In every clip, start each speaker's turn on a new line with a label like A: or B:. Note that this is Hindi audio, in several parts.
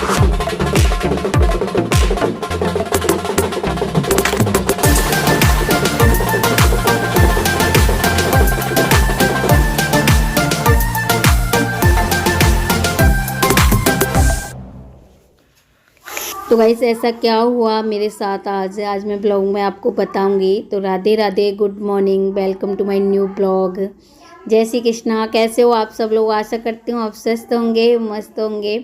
A: तो गाइस ऐसा क्या हुआ मेरे साथ आज मैं ब्लॉग में आपको बताऊंगी। तो Radhe Radhe, good morning, welcome to my new blog. जय श्री कृष्णा। कैसे हो आप सब लोग? आशा करती हूँ आप स्वस्थ होंगे, मस्त होंगे।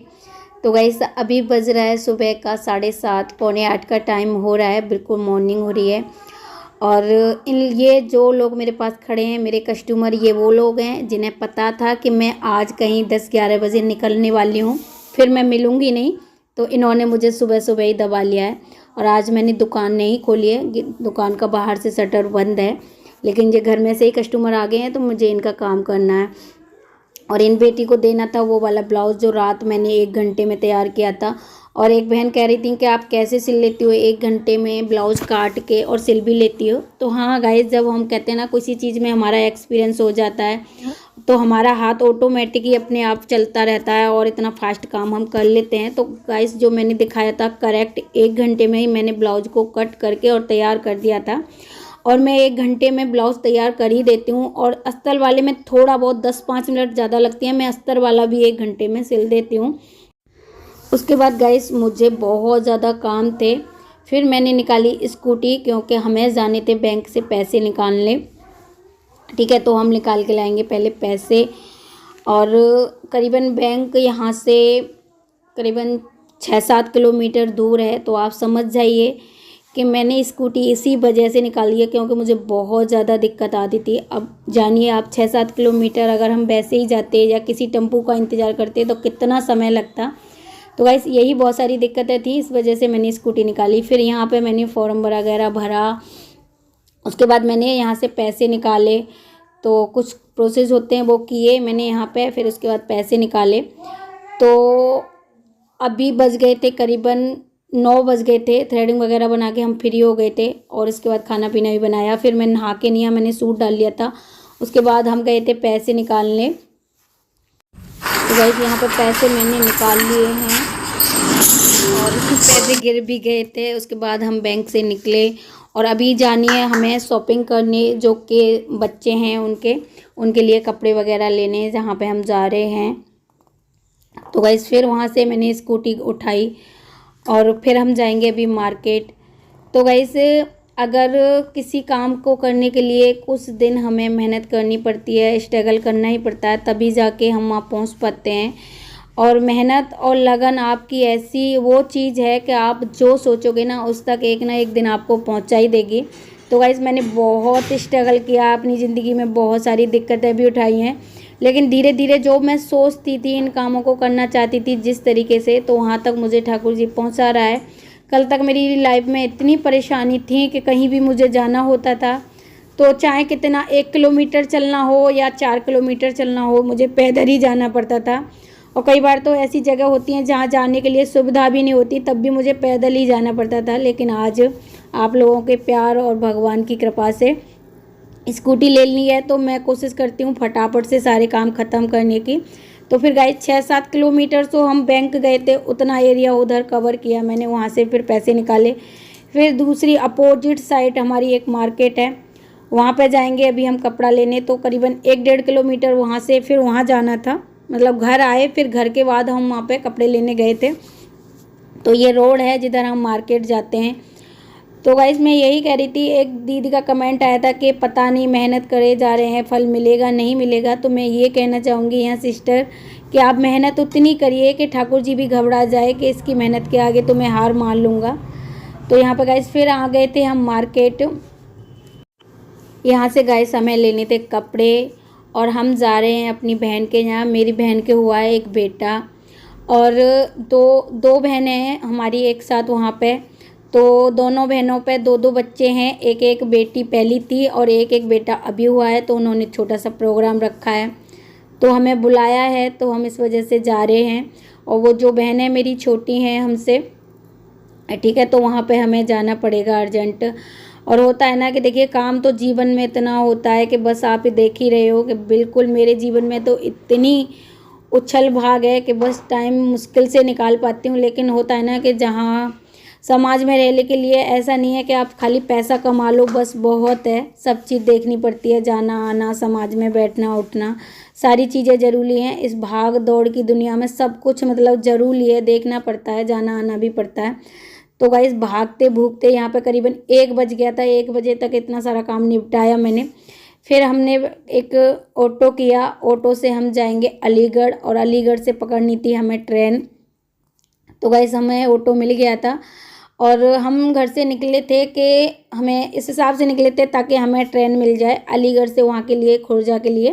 A: तो गाइस अभी बज रहा है सुबह का 7:30, पौने 8 का टाइम हो रहा है, बिल्कुल मॉर्निंग हो रही है। और ये जो लोग मेरे पास खड़े हैं, मेरे कस्टमर, ये वो लोग हैं जिन्हें पता था कि मैं आज कहीं 10-11 बजे निकलने वाली हूँ, फिर मैं मिलूँगी नहीं। तो इन्होंने मुझे सुबह सुबह ही दबा लिया है। और आज मैंने दुकान नहीं खोली है, दुकान का बाहर से शटर बंद है, लेकिन ये घर में से ही कस्टमर आ गए हैं तो मुझे इनका काम करना है। और इन बेटी को देना था वो वाला ब्लाउज़ जो रात मैंने 1 घंटे में तैयार किया था। और एक बहन कह रही थी कि आप कैसे सिल लेती हो 1 घंटे में ब्लाउज़ काट के, और सिल भी लेती हो। तो हाँ गाइस, जब हम कहते हैं ना किसी चीज़ में हमारा एक्सपीरियंस हो जाता है तो हमारा हाथ ऑटोमेटिक ही अपने आप चलता रहता है और इतना फास्ट काम हम कर लेते हैं। तो गाइस जो मैंने दिखाया था करेक्ट 1 घंटे में ही मैंने ब्लाउज़ को कट करके और तैयार कर दिया था। और मैं 1 घंटे में ब्लाउज़ तैयार कर ही देती हूँ। और अस्तर वाले में थोड़ा बहुत 10-5 मिनट ज़्यादा लगती है, मैं अस्तर वाला भी 1 घंटे में सिल देती हूँ। उसके बाद गाइस मुझे बहुत ज़्यादा काम थे, फिर मैंने निकाली स्कूटी, क्योंकि हमें जाने थे बैंक से पैसे निकालने। ठीक है, तो हम निकाल के लाएंगे पहले पैसे। और करीबन बैंक यहाँ से करीबन 6-7 किलोमीटर दूर है। तो आप समझ जाइए कि मैंने स्कूटी इसी वजह से निकाली है, क्योंकि मुझे बहुत ज़्यादा दिक्कत आती थी। अब जानिए आप 6-7 किलोमीटर अगर हम वैसे ही जाते या किसी टेम्पू का इंतज़ार करते तो कितना समय लगता। तो गाइस यही बहुत सारी दिक्कतें थी, इस वजह से मैंने स्कूटी निकाली। फिर यहाँ पे मैंने फॉर्म वगैरह भरा, उसके बाद मैंने यहाँ से पैसे निकाले। तो कुछ प्रोसेस होते हैं वो किए मैंने यहाँ पे, फिर उसके बाद पैसे निकाले। तो अभी बज गए थे करीबन 9 बज गए थे। थ्रेडिंग वगैरह बना के हम फ्री हो गए थे, और इसके बाद खाना पीना भी बनाया। फिर मैं नहा के नहीं, मैंने सूट डाल लिया था। उसके बाद हम गए थे पैसे निकालने। तो गाइस यहाँ पे पैसे मैंने निकाल लिए हैं और पैसे गिर भी गए थे। उसके बाद हम बैंक से निकले और अभी जानिए हमें शॉपिंग करने, जो कि बच्चे हैं उनके लिए कपड़े वगैरह लेने, जहाँ पे हम जा रहे हैं। तो गाइस फिर वहाँ से मैंने स्कूटी उठाई और फिर हम जाएंगे अभी मार्केट। तो गाइस अगर किसी काम को करने के लिए कुछ दिन हमें मेहनत करनी पड़ती है, स्ट्रगल करना ही पड़ता है, तभी जाके हम वहाँ पहुँच पाते हैं। और मेहनत और लगन आपकी ऐसी वो चीज़ है कि आप जो सोचोगे ना उस तक एक ना एक दिन आपको पहुँचा ही देगी। तो गाइस मैंने बहुत स्ट्रगल किया अपनी ज़िंदगी में, बहुत सारी दिक्कतें भी उठाई हैं, लेकिन धीरे धीरे जो मैं सोचती थी, इन कामों को करना चाहती थी जिस तरीके से, तो वहाँ तक मुझे ठाकुर जी पहुँचा रहा है। कल तक मेरी लाइफ में इतनी परेशानी थी कि कहीं भी मुझे जाना होता था तो चाहे कितना 1 किलोमीटर चलना हो या 4 किलोमीटर चलना हो, मुझे पैदल ही जाना पड़ता था। और कई बार तो ऐसी जगह होती हैं जहाँ जाने के लिए सुविधा भी नहीं होती, तब भी मुझे पैदल ही जाना पड़ता था। लेकिन आज आप लोगों के प्यार और भगवान की कृपा से स्कूटी ले ली है, तो मैं कोशिश करती हूँ फटाफट से सारे काम ख़त्म करने की। तो फिर गाइस 6-7 किलोमीटर तो हम बैंक गए थे, उतना एरिया उधर कवर किया मैंने, वहाँ से फिर पैसे निकाले। फिर दूसरी अपोजिट साइड हमारी एक मार्केट है, वहाँ पे जाएंगे अभी हम कपड़ा लेने। तो करीबन 1-1.5 किलोमीटर वहाँ से फिर वहाँ जाना था, मतलब घर आए, फिर घर के बाद हम वहाँ पे कपड़े लेने गए थे। तो ये रोड है जिधर हम मार्केट जाते हैं। तो गाइस मैं यही कह रही थी, एक दीदी का कमेंट आया था कि पता नहीं मेहनत करे जा रहे हैं फल मिलेगा नहीं मिलेगा। तो मैं ये कहना चाहूँगी यहाँ सिस्टर कि आप मेहनत उतनी करिए कि ठाकुर जी भी घबरा जाए कि इसकी मेहनत के आगे तो मैं हार मान लूँगा। तो यहाँ पर गाइस फिर आ गए थे हम मार्केट। यहाँ से गाइस हमें लेने थे कपड़े और हम जा रहे हैं अपनी बहन के यहाँ। मेरी बहन के हुआ है एक बेटा, और दो बहनें हैं हमारी एक साथ वहाँ पे। तो दोनों बहनों पे 2-2 बच्चे हैं, एक बेटी पहली थी और एक बेटा अभी हुआ है। तो उन्होंने छोटा सा प्रोग्राम रखा है, तो हमें बुलाया है, तो हम इस वजह से जा रहे हैं। और वो जो बहनें मेरी छोटी हैं हमसे, ठीक है, तो वहाँ पे हमें जाना पड़ेगा अर्जेंट। और होता है ना कि देखिए काम तो जीवन में इतना होता है कि बस आप देख ही रहे हो कि बिल्कुल मेरे जीवन में तो इतनी उछल भाग है कि बस टाइम मुश्किल से निकाल पाती हूँ। लेकिन होता है ना कि जहाँ समाज में रहने के लिए ऐसा नहीं है कि आप खाली पैसा कमा लो बस बहुत है, सब चीज़ देखनी पड़ती है, जाना आना, समाज में बैठना उठना, सारी चीज़ें ज़रूरी हैं। इस भाग दौड़ की दुनिया में सब कुछ मतलब ज़रूरी है, देखना पड़ता है, जाना आना भी पड़ता है। तो गाइस भागते भूगते यहाँ पे करीबन 1 बज गया था। 1 बजे तक इतना सारा काम निपटाया मैंने। फिर हमने एक ऑटो किया, ऑटो से हम जाएंगे अलीगढ़ और अलीगढ़ से पकड़नी थी हमें ट्रेन। तो गाइस हमें ऑटो मिल गया था और हम घर से निकले थे कि हमें इस हिसाब से निकले थे ताकि हमें ट्रेन मिल जाए अलीगढ़ से वहाँ के लिए, खुर्जा के लिए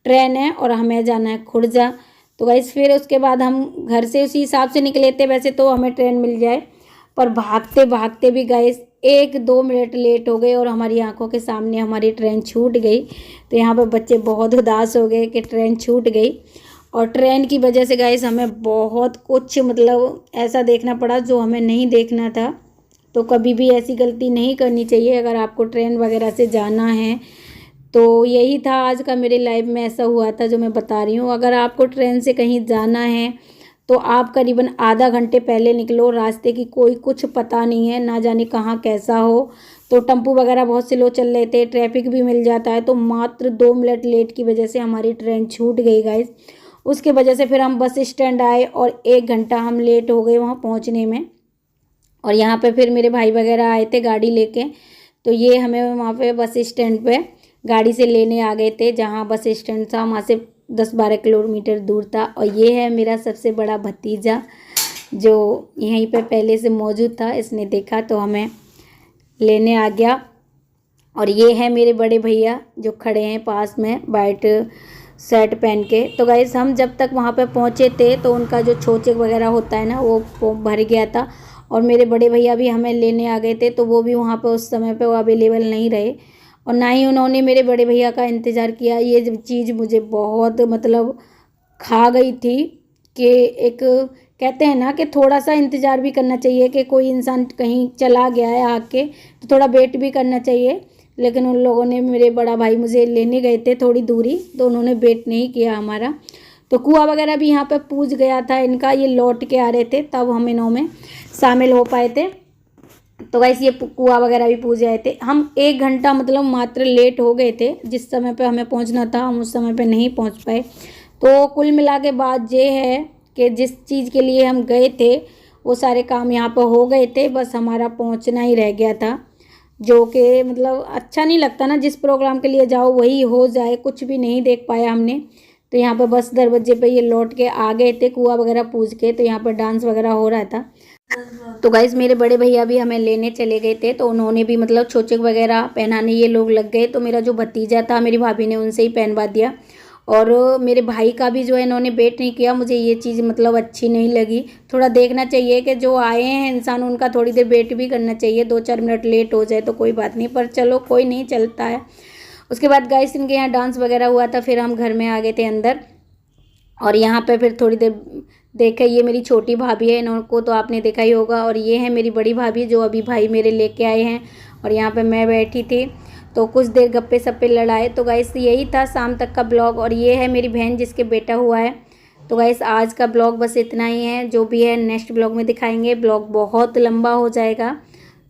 A: ट्रेन है और हमें जाना है खुर्जा। तो गाइस फिर उसके बाद हम घर से उसी हिसाब से निकले थे, वैसे तो हमें ट्रेन मिल जाए, पर भागते भागते भी गाइस 1-2 मिनट लेट हो गए और हमारी आंखों के सामने हमारी ट्रेन छूट गई। तो यहाँ पर बच्चे बहुत उदास हो गए कि ट्रेन छूट गई। और ट्रेन की वजह से गाइस हमें बहुत कुछ मतलब ऐसा देखना पड़ा जो हमें नहीं देखना था। तो कभी भी ऐसी गलती नहीं करनी चाहिए अगर आपको ट्रेन वगैरह से जाना है। तो यही था आज का मेरे लाइफ में ऐसा हुआ था जो मैं बता रही हूँ। अगर आपको ट्रेन से कहीं जाना है तो आप करीबन आधा घंटे पहले निकलो, रास्ते की कोई कुछ पता नहीं है, ना जाने कहाँ कैसा हो। तो टेम्पू वगैरह बहुत से लोग चल रहे थे, ट्रैफिक भी मिल जाता है। तो मात्र 2 मिनट लेट की वजह से हमारी ट्रेन छूट गई गाइस। उसके वजह से फिर हम बस स्टैंड आए और 1 घंटा हम लेट हो गए वहाँ पहुँचने में। और यहाँ पे फिर मेरे भाई वगैरह आए थे गाड़ी लेके, तो ये हमें वहाँ पे बस स्टैंड पे गाड़ी से लेने आ गए थे। जहाँ बस स्टैंड था वहाँ से 10-12 किलोमीटर दूर था। और ये है मेरा सबसे बड़ा भतीजा जो यहीं पे पहले से मौजूद था, इसने देखा तो हमें लेने आ गया। और ये है मेरे बड़े भैया जो खड़े हैं पास में वाइट शर्ट पहन के। तो गाइस हम जब तक वहाँ पे पहुँचे थे तो उनका जो छोचे वगैरह होता है ना वो भर गया था। और मेरे बड़े भैया भी हमें लेने आ गए थे, तो वो भी वहाँ पे उस समय पे वो अवेलेबल नहीं रहे और ना ही उन्होंने मेरे बड़े भैया का इंतज़ार किया। ये चीज़ मुझे बहुत मतलब खा गई थी कि एक कहते हैं ना कि थोड़ा सा इंतज़ार भी करना चाहिए कि कोई इंसान कहीं चला गया है आके तो थोड़ा वेट भी करना चाहिए। लेकिन उन लोगों ने, मेरे बड़ा भाई मुझे लेने गए थे थोड़ी दूरी, तो उन्होंने वेट नहीं किया हमारा। तो कुआं वगैरह भी यहाँ पे पूज गया था इनका, ये लौट के आ रहे थे तब हम इनों में शामिल हो पाए थे। तो गाइस ये कुआं वगैरह भी पूज आए थे। हम 1 घंटा मतलब मात्र लेट हो गए थे, जिस समय पे हमें पहुंचना था हम उस समय पे नहीं पहुंच पाए। तो कुल मिला के बात ये है कि जिस चीज़ के लिए हम गए थे वो सारे काम यहाँ पर हो गए थे, बस हमारा पहुँचना ही रह गया था। जो कि मतलब अच्छा नहीं लगता ना, जिस प्रोग्राम के लिए जाओ वही हो जाए, कुछ भी नहीं देख पाया हमने। तो यहाँ पर बस दरवाजे पे ये लौट के आ गए थे कुआं वगैरह पूज के, तो यहाँ पर डांस वगैरह हो रहा था। तो गाइज मेरे बड़े भैया भी हमें लेने चले गए थे, तो उन्होंने भी मतलब छोचे वगैरह पहनाने ये लोग लग गए। तो मेरा जो भतीजा था मेरी भाभी ने उनसे ही पहनवा दिया। और मेरे भाई का भी जो है इन्होंने वेट नहीं किया, मुझे ये चीज़ मतलब अच्छी नहीं लगी। थोड़ा देखना चाहिए कि जो आए हैं इंसान उनका थोड़ी देर वेट भी करना चाहिए, 2-4 मिनट लेट हो जाए तो कोई बात नहीं, पर चलो कोई नहीं, चलता है। उसके बाद गाइस इनके यहाँ डांस वगैरह हुआ था, फिर हम घर में आ गए थे अंदर। और यहाँ पे फिर थोड़ी देर देखे, ये मेरी छोटी भाभी है, इनको तो आपने देखा ही होगा। और ये है मेरी बड़ी भाभी जो अभी भाई मेरे लेके आए हैं, और यहाँ पे मैं बैठी थी तो कुछ देर गप्पे सप्पे लड़ाए। तो गाइस यही था शाम तक का ब्लॉग। और ये है मेरी बहन जिसके बेटा हुआ है। तो गाइस आज का ब्लॉग बस इतना ही है, जो भी है नेक्स्ट ब्लॉग में दिखाएंगे। ब्लॉग बहुत लंबा हो जाएगा।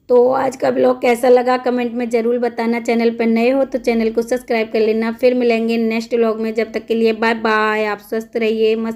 A: तो आज का ब्लॉग कैसा लगा कमेंट में ज़रूर बताना। चैनल पर नए हो तो चैनल को सब्सक्राइब कर लेना। फिर मिलेंगे नेक्स्ट ब्लॉग में, जब तक के लिए बाय बाय। आप स्वस्थ रहिए, मस्त